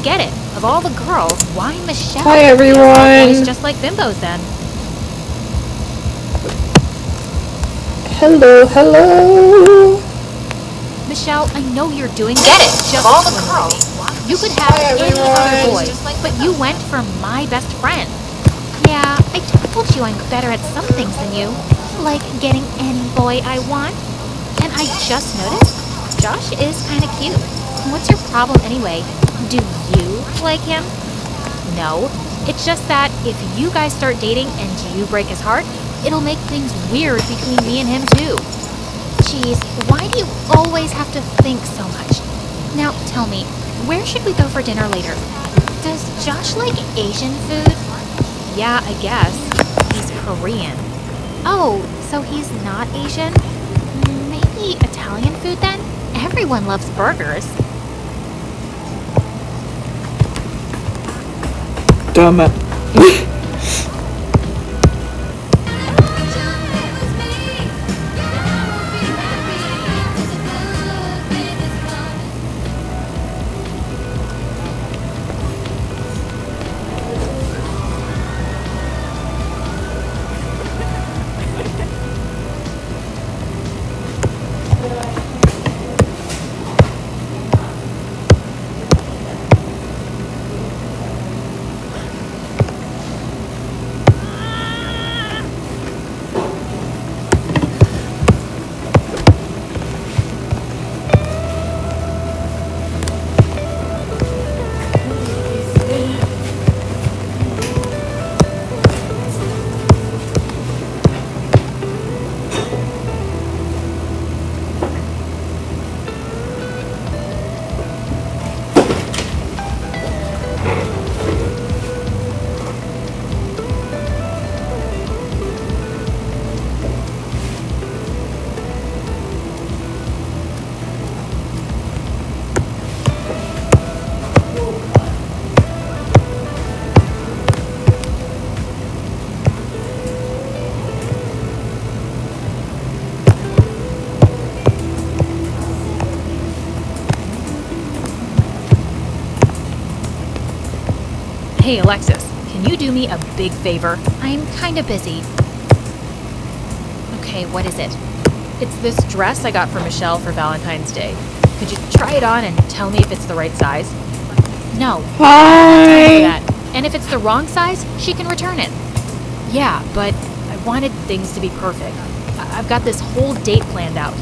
get it. Of all the girls, why Michelle? Hi, everyone. Boys just like bimbos then. Hello, hello. Michelle, I know you're doing Get it. just Of all the to annoy girls. me. You could have Hi, any other everyone. boy, but you went for my best friend. Yeah, I told you I'm better at some things than you, like getting any boy I want. And I just noticed, Josh is kind of cute. What's your problem anyway? Do you like him? No. It's just that if you guys start dating and you break his heart, it'll make things weird between me and him too. Jeez, why do you always have to think so much? Now, tell me, where should we go for dinner later? Does Josh like Asian food? Yeah, I guess. He's Korean. Oh, so he's not Asian? Maybe Italian food then? Everyone loves burgers. Dumb. Hey, Alexis, can you do me a big favor? I'm kind of busy. Okay, what is it? It's this dress I got for Michelle for Valentine's Day. Could you try it on and tell me if it's the right size? No. Hi. That. And if it's the wrong size, she can return it. Yeah, but I wanted things to be perfect. I've got this whole date planned out.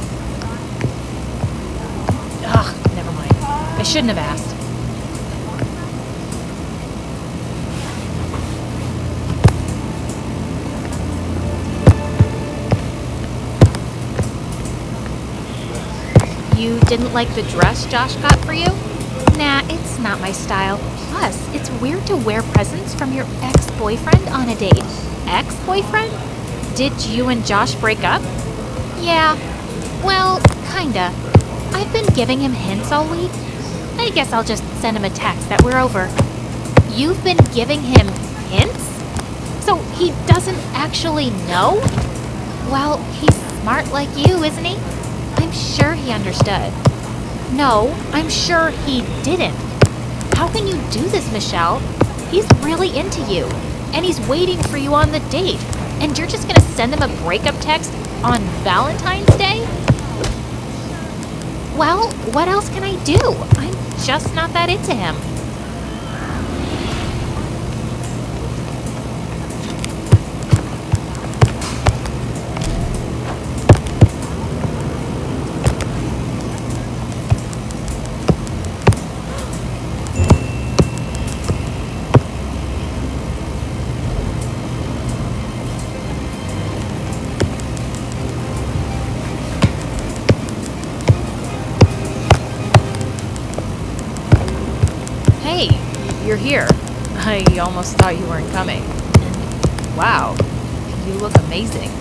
Ugh, never mind. I shouldn't have asked. You didn't like the dress Josh got for you? Nah, it's not my style. Plus, it's weird to wear presents from your ex-boyfriend on a date. Ex-boyfriend? Did you and Josh break up? Yeah. Well, kinda. I've been giving him hints all week. I guess I'll just send him a text that we're over. You've been giving him hints? So he doesn't actually know? Well, he's smart like you, isn't he? I'm sure he understood. No, I'm sure he didn't. How can you do this, Michelle? He's really into you, and he's waiting for you on the date, and you're just gonna send him a breakup text on Valentine's Day? Well, what else can I do? I'm just not that into him. Hey, you're here. I almost thought you weren't coming. Wow, you look amazing.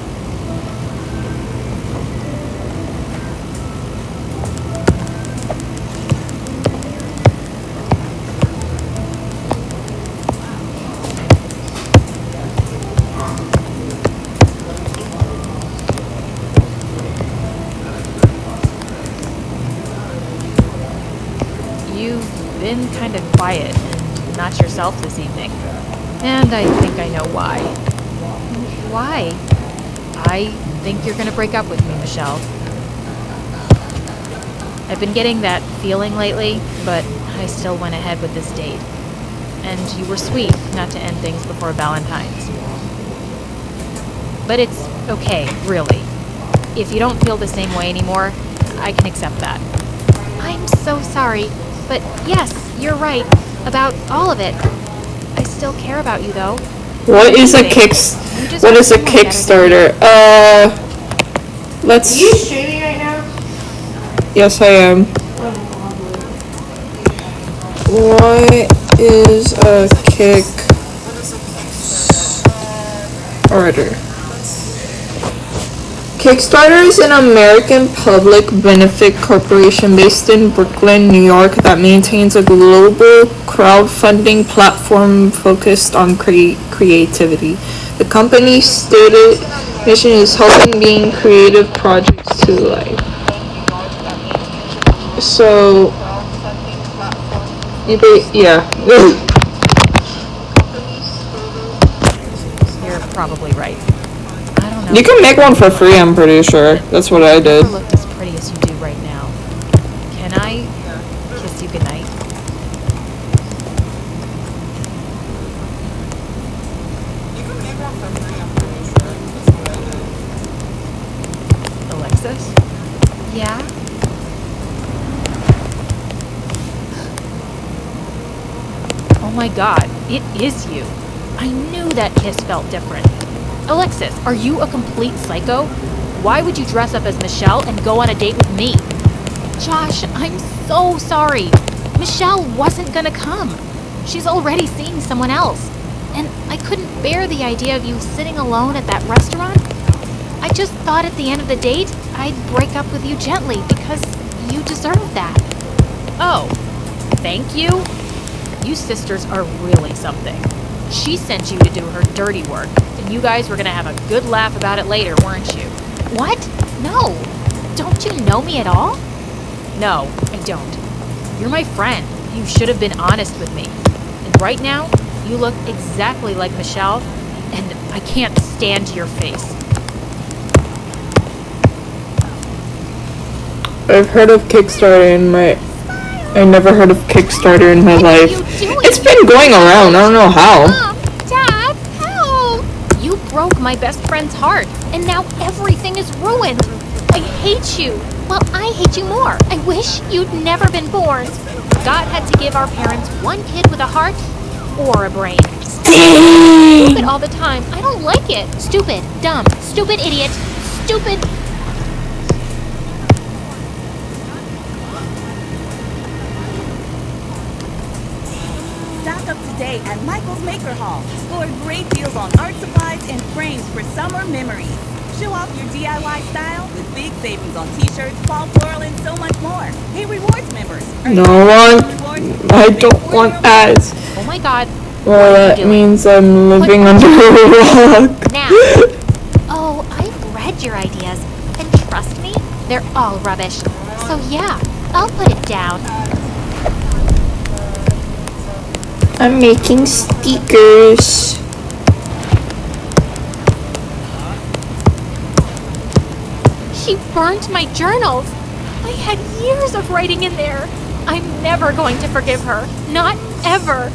You've been kind of quiet and not yourself this evening. And I think I know why. Why? I think you're gonna break up with me, Michelle. I've been getting that feeling lately, but I still went ahead with this date. And you were sweet not to end things before Valentine's. But it's okay, really. If you don't feel the same way anymore, I can accept that. I'm so sorry, but yes, you're right about all of it. I still care about you, though. What is a Kickstarter? Let's. Are you streaming right now? Yes, I am. What is a Kickstarter? Kickstarter is an American public benefit corporation based in Brooklyn, New York that maintains a global crowdfunding platform focused on creativity. The company's stated mission is helping bring creative projects to life. So, yeah. You're probably right. I don't know. You can make one for free, I'm pretty sure. That's what I did. You never looked as pretty as you do right now. Can I kiss you goodnight? Alexis? Yeah? Oh my god, it is you. I knew that kiss felt different. Alexis, are you a complete psycho? Why would you dress up as Michelle and go on a date with me? Josh, I'm so sorry. Michelle wasn't gonna come. She's already seeing someone else. And I couldn't bear the idea of you sitting alone at that restaurant. I just thought at the end of the date, I'd break up with you gently because you deserve that. Oh, thank you? You sisters are really something. She sent you to do her dirty work, and you guys were gonna have a good laugh about it later, weren't you? What? No. Don't you know me at all? No, I don't. You're my friend. You should have been honest with me. And right now, you look exactly like Michelle, and I can't stand your face. I've heard of Kickstarter I never heard of Kickstarter in my life. It's been going around, I don't know how. Mom, Dad, help! You broke my best friend's heart, and now everything is ruined. I hate you. Well, I hate you more. I wish you'd never been born. God had to give our parents one kid with a heart or a brain. Stupid all the time. I don't like it. Stupid, dumb, stupid idiot, stupid. Stock up today at Michael's Maker Hall. Score great deals on art supplies and frames for summer memories. Show off your DIY style with big savings on t-shirts, fall floral, and so much more. Hey, rewards members. I don't want ads. Oh my god. Well, that means I'm living under a rock. Now. Oh, I've read your ideas, and trust me, they're all rubbish. So yeah, I'll put it down. I'm making stickers. She burnt my journals. I had years of writing in there. I'm never going to forgive her. Not ever.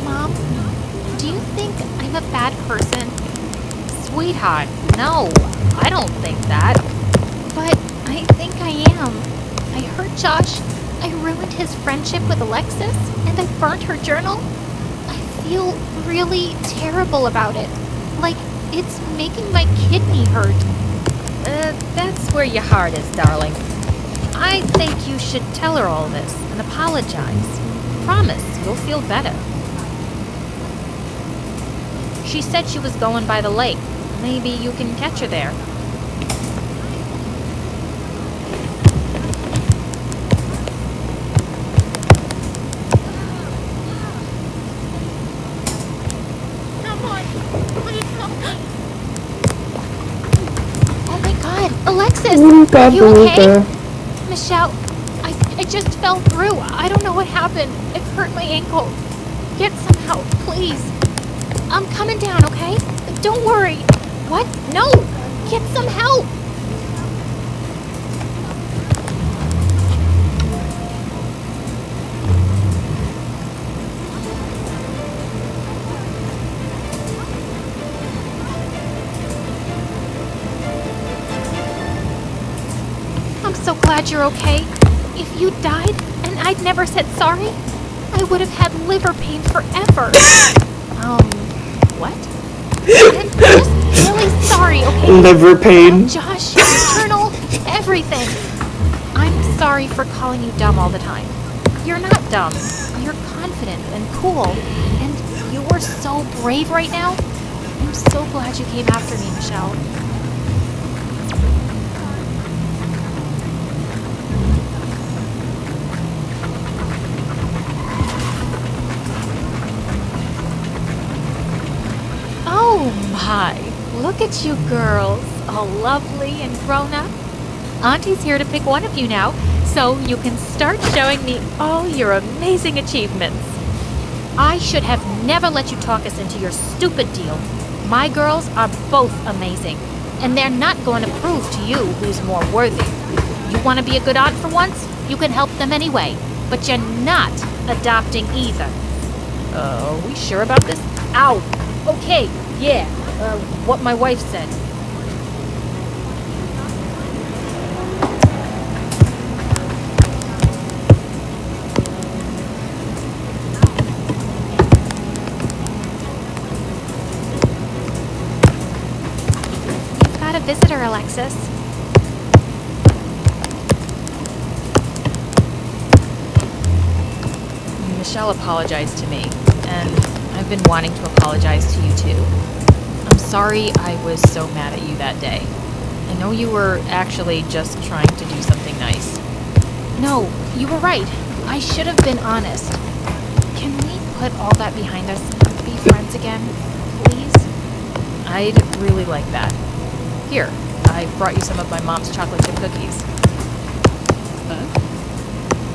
Mom, do you think I'm a bad person? Sweetheart, no, I don't think that. But I think I am. I hurt Josh. I ruined his friendship with Alexis, and I burnt her journal. I feel really terrible about it. Like, it's making my kidney hurt. That's where your heart is, darling. I think you should tell her all this and apologize. Promise, you'll feel better. She said she was going by the lake. Maybe you can catch her there. Come on. Alexis, Ooga are you okay? booga. Michelle, I just fell through. I don't know what happened. It hurt my ankle. Get some help, please. I'm coming down, okay? Don't worry. What? No! Get some help! I'm so glad you're okay. If you died and I'd never said sorry, I would have had liver pain forever. What? I'm just really sorry, okay? Liver pain. Josh, journal, everything. I'm sorry for calling you dumb all the time. You're not dumb. You're confident and cool. And you were so brave right now. I'm so glad you came after me, Michelle. Oh my, look at you girls, all lovely and grown up. Auntie's here to pick one of you now, so you can start showing me all your amazing achievements. I should have never let you talk us into your stupid deal. My girls are both amazing, and they're not going to prove to you who's more worthy. You want to be a good aunt for once? You can help them anyway, but you're not adopting either. Are we sure about this? Ow! Okay, yeah, what my wife said. You've got a visitor, Alexis. Michelle apologized to me, and I've been wanting to apologize to you too. I'm sorry I was so mad at you that day. I know you were actually just trying to do something nice. No, you were right. I should have been honest. Can we put all that behind us and be friends again, please? I'd really like that. Here, I brought you some of my mom's chocolate chip cookies.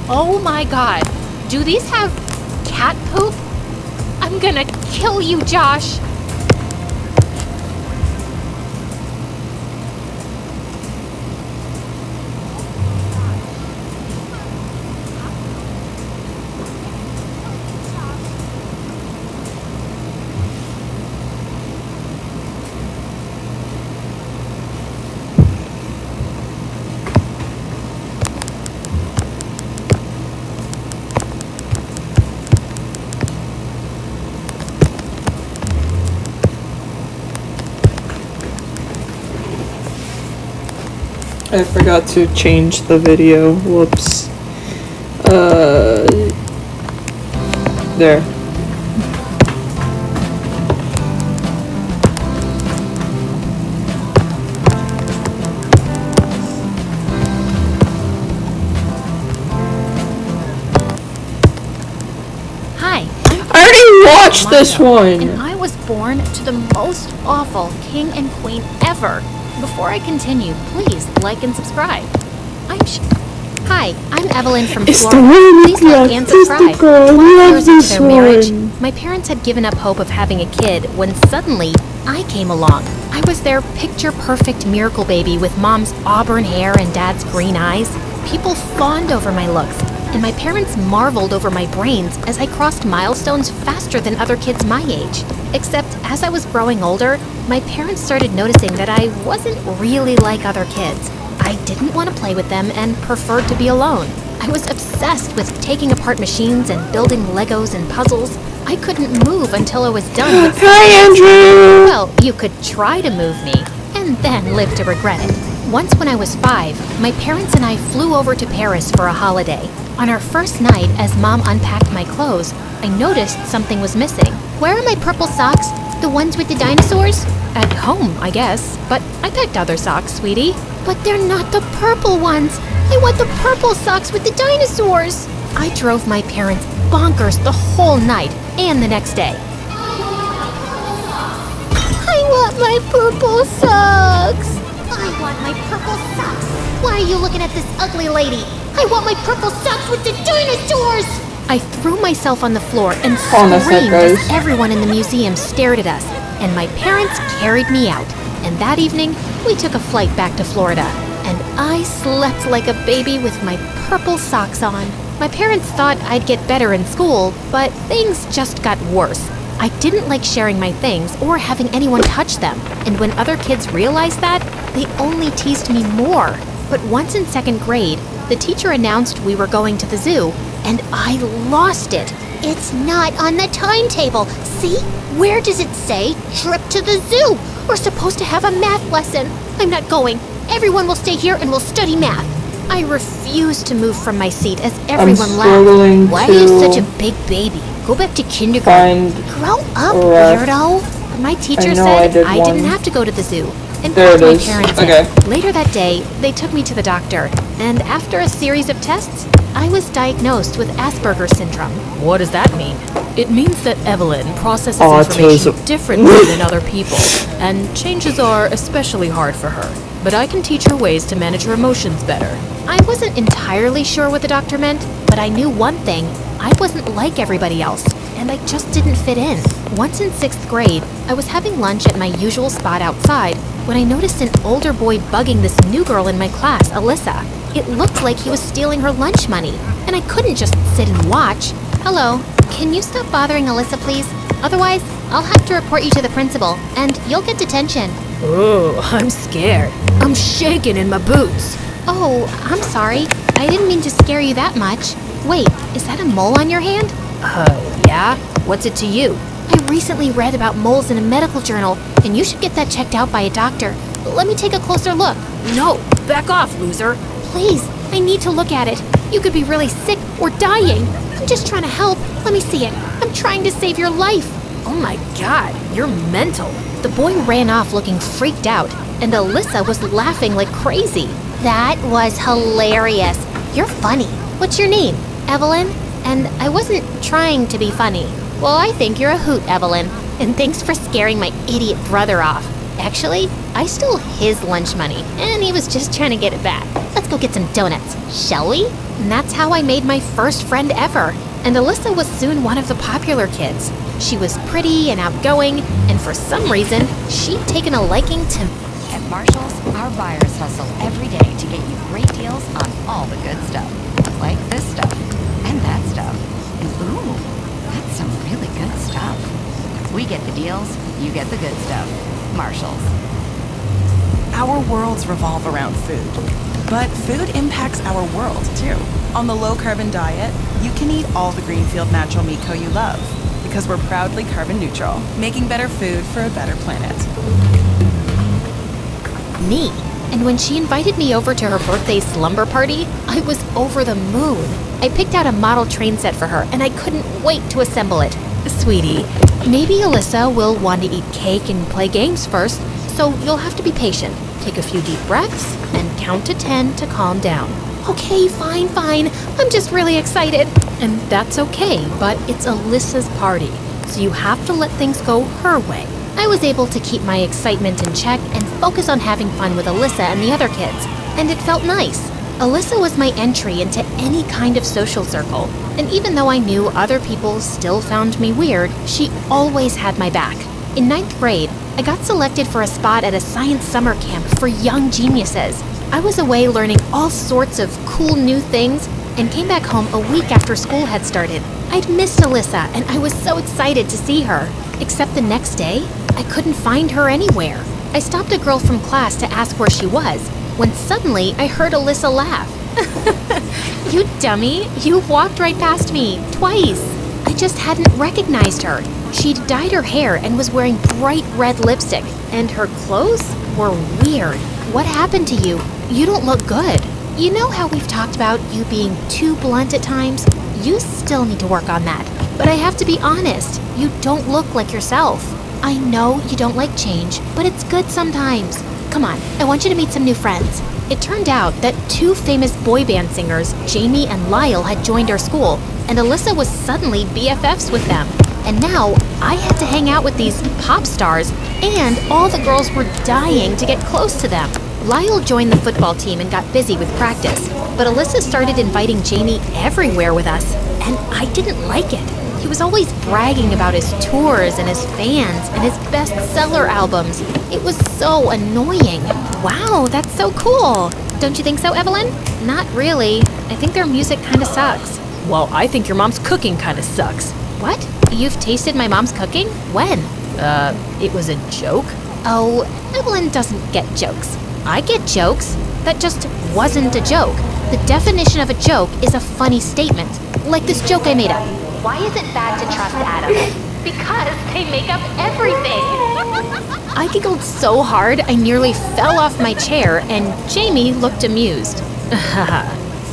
Oh my god, do these have cat poop? I'm gonna kill you, Josh! I forgot to change the video. Whoops. There. Hi, I already watched this one. and I was born to the most awful king and queen ever. Before I continue, please like and subscribe. Hi, I'm Evelyn from It's Florida. the really Please like and subscribe. girl. 12 I love years into this their marriage, one. my parents had given up hope of having a kid when suddenly I came along. I was their picture-perfect miracle baby with mom's auburn hair and dad's green eyes. People fawned over my looks, and my parents marveled over my brains as I crossed milestones faster than other kids my age. Except as I was growing older, my parents started noticing that I wasn't really like other kids. I didn't want to play with them and preferred to be alone. I was obsessed with taking apart machines and building Legos and puzzles. I couldn't move until I was done with Hi, Andrew. Well, you could try to move me, and then live to regret it. Once when I was 5, my parents and I flew over to Paris for a holiday. On our first night, as Mom unpacked my clothes, I noticed something was missing. Where are my purple socks? The ones with the dinosaurs? At home, I guess. But I packed other socks, sweetie. But they're not the purple ones. I want the purple socks with the dinosaurs. I drove my parents bonkers the whole night and the next day. I want my purple socks. I want my purple are you looking at this ugly lady? I want my purple socks with the dinosaurs! I threw myself on the floor and on a sec, screamed as guys. everyone in the museum stared at us, and my parents carried me out. And that evening, we took a flight back to Florida, and I slept like a baby with my purple socks on. My parents thought I'd get better in school, but things just got worse. I didn't like sharing my things or having anyone touch them, and when other kids realized that, they only teased me more. But once in second grade, the teacher announced we were going to the zoo, and I lost it. It's not on the timetable. See? Where does it say trip to the zoo? We're supposed to have a math lesson. I'm not going. Everyone will stay here and we'll study math. I refused to move from my seat as I'm everyone struggling laughed. Why are you to such a big baby? Go back to kindergarten. find Grow up, Alright. weirdo. But my teacher I know said I did didn't one. have to go to the zoo, and There called it my is. parents Okay. in. Later that day, they took me to the doctor, and after a series of tests, I was diagnosed with Asperger's syndrome. What does that mean? It means that Evelyn processes Autism. information differently than other people, and changes are especially hard for her. But I can teach her ways to manage her emotions better. I wasn't entirely sure what the doctor meant, but I knew one thing. I wasn't like everybody else, and I just didn't fit in. Once in 6th grade, I was having lunch at my usual spot outside when I noticed an older boy bugging this new girl in my class, Alyssa. It looked like he was stealing her lunch money, and I couldn't just sit and watch. Hello, can you stop bothering Alyssa, please? Otherwise, I'll have to report you to the principal, and you'll get detention. Oh, I'm scared. I'm shaking in my boots. Oh, I'm sorry. I didn't mean to scare you that much. Wait, is that a mole on your hand? Yeah? What's it to you? I recently read about moles in a medical journal, and you should get that checked out by a doctor. Let me take a closer look. No, back off, loser. Please, I need to look at it. You could be really sick or dying. I'm just trying to help. Let me see it. I'm trying to save your life. Oh my god, you're mental. The boy ran off looking freaked out, and Alyssa was laughing like crazy. That was hilarious. You're funny. What's your name? Evelyn? And I wasn't trying to be funny. Well, I think you're a hoot, Evelyn. And thanks for scaring my idiot brother off. Actually, I stole his lunch money, and he was just trying to get it back. Let's go get some donuts, shall we? And that's how I made my first friend ever. And Alyssa was soon one of the popular kids. She was pretty and outgoing, and for some reason, she'd taken a liking to me. At Marshall's, our buyers hustle every day to get you great deals on all the good stuff. Like this stuff, and that stuff, and ooh, that's some really good stuff. We get the deals, you get the good stuff. Marshall's. Our worlds revolve around food, but food impacts our world too. On the low-carbon diet, you can eat all the Greenfield natural meat co you love, because we're proudly carbon neutral, making better food for a better planet. Me. And when she invited me over to her birthday slumber party, I was over the moon. I picked out a model train set for her, and I couldn't wait to assemble it. Sweetie, maybe Alyssa will want to eat cake and play games first, so you'll have to be patient. Take a few deep breaths and count to 10 to calm down. Okay, fine. I'm just really excited. And that's okay, but it's Alyssa's party, so you have to let things go her way. I was able to keep my excitement in check and focus on having fun with Alyssa and the other kids, and it felt nice. Alyssa was my entry into any kind of social circle, and even though I knew other people still found me weird, she always had my back. In 9th grade, I got selected for a spot at a science summer camp for young geniuses. I was away learning all sorts of cool new things and came back home a week after school had started. I'd missed Alyssa, and I was so excited to see her. Except the next day, I couldn't find her anywhere. I stopped a girl from class to ask where she was, when suddenly I heard Alyssa laugh. You dummy, you walked right past me, twice. I just hadn't recognized her. She'd dyed her hair and was wearing bright red lipstick, and her clothes were weird. What happened to you? You don't look good. You know how we've talked about you being too blunt at times? You still need to work on that. But I have to be honest, you don't look like yourself. I know you don't like change, but it's good sometimes. Come on, I want you to meet some new friends. It turned out that 2 famous boy band singers, Jamie and Lyle, had joined our school, and Alyssa was suddenly BFFs with them. And now I had to hang out with these pop stars, and all the girls were dying to get close to them. Lyle joined the football team and got busy with practice, but Alyssa started inviting Jamie everywhere with us, and I didn't like it. He was always bragging about his tours and his fans and his bestseller albums. It was so annoying. Wow, that's so cool. Don't you think so, Evelyn? Not really. I think their music kind of sucks. Well, I think your mom's cooking kind of sucks. What? You've tasted my mom's cooking? When? It was a joke? Oh, Evelyn doesn't get jokes. I get jokes. That just wasn't a joke. The definition of a joke is a funny statement, like this joke I made up. Why is it bad to trust atoms? Because they make up everything. I giggled so hard I nearly fell off my chair, and Jamie looked amused.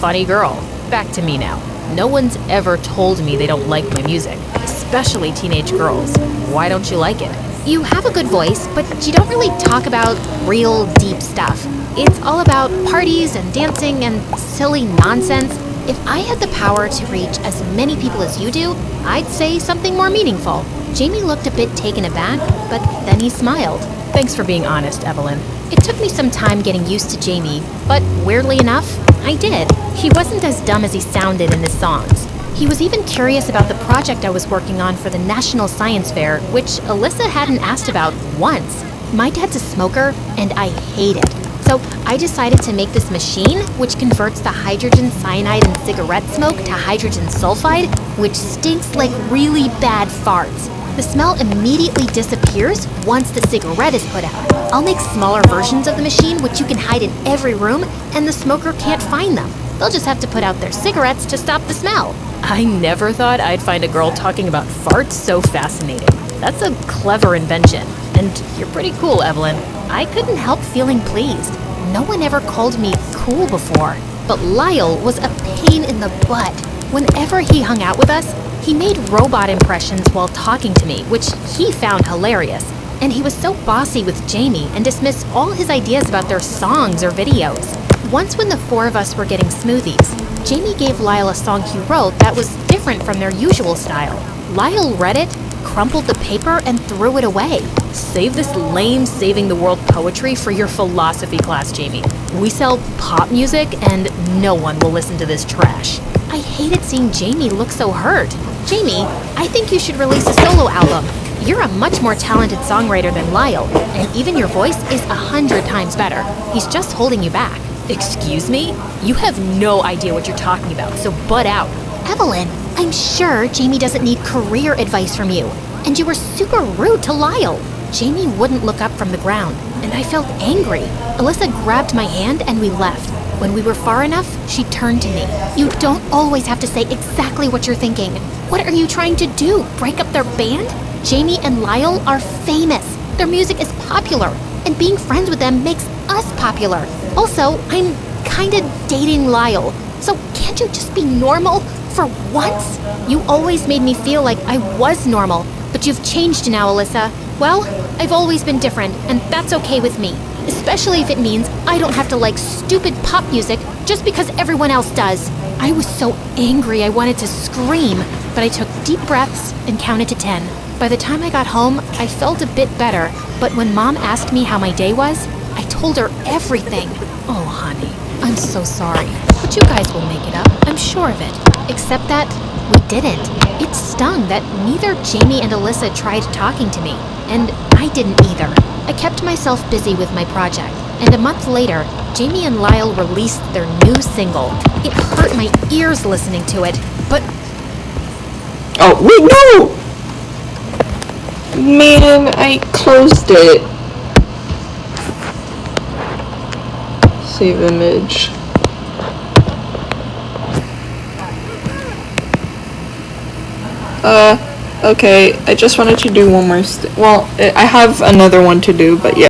Funny girl. Back to me now. No one's ever told me they don't like my music, especially teenage girls. Why don't you like it? You have a good voice, but you don't really talk about real deep stuff. It's all about parties and dancing and silly nonsense. If I had the power to reach as many people as you do, I'd say something more meaningful. Jamie looked a bit taken aback, but then he smiled. Thanks for being honest, Evelyn. It took me some time getting used to Jamie, but weirdly enough, I did. He wasn't as dumb as he sounded in his songs. He was even curious about the project I was working on for the National Science Fair, which Alyssa hadn't asked about once. My dad's a smoker, and I hate it. So I decided to make this machine, which converts the hydrogen cyanide in cigarette smoke to hydrogen sulfide, which stinks like really bad farts. The smell immediately disappears once the cigarette is put out. I'll make smaller versions of the machine, which you can hide in every room, and the smoker can't find them. They'll just have to put out their cigarettes to stop the smell. I never thought I'd find a girl talking about farts so fascinating. That's a clever invention, and you're pretty cool, Evelyn. I couldn't help feeling pleased. No one ever called me cool before, but Lyle was a pain in the butt. Whenever he hung out with us, he made robot impressions while talking to me, which he found hilarious. And he was so bossy with Jamie and dismissed all his ideas about their songs or videos. Once when the four of us were getting smoothies, Jamie gave Lyle a song he wrote that was different from their usual style. Lyle read it, crumpled the paper, and threw it away. Save this lame saving the world poetry for your philosophy class, Jamie. We sell pop music and no one will listen to this trash. I hated seeing Jamie look so hurt. Jamie, I think you should release a solo album. You're a much more talented songwriter than Lyle, and even your voice is 100 times better. He's just holding you back. Excuse me? You have no idea what you're talking about, so butt out. Evelyn, I'm sure Jamie doesn't need career advice from you. And you were super rude to Lyle. Jamie wouldn't look up from the ground, and I felt angry. Alyssa grabbed my hand and we left. When we were far enough, she turned to me. You don't always have to say exactly what you're thinking. What are you trying to do? Break up their band? Jamie and Lyle are famous. Their music is popular, and being friends with them makes us popular. Also, I'm kinda dating Lyle, so can't you just be normal for once? You always made me feel like I was normal, but you've changed now, Alyssa. Well, I've always been different, and that's okay with me, especially if it means I don't have to like stupid pop music just because everyone else does. I was so angry I wanted to scream, but I took deep breaths and counted to 10. By the time I got home, I felt a bit better, but when Mom asked me how my day was, I told her everything. Oh, honey, I'm so sorry, but you guys will make it up, I'm sure of it. Except that we didn't. It stung that neither Jamie and Alyssa tried talking to me, and I didn't either. I kept myself busy with my project, and a month later, Jamie and Lyle released their new single. It hurt my ears listening to it, but... Oh, wait, no! Man, I closed it. Save image. Okay, I just wanted to do one more well, I have another one to do, but yeah.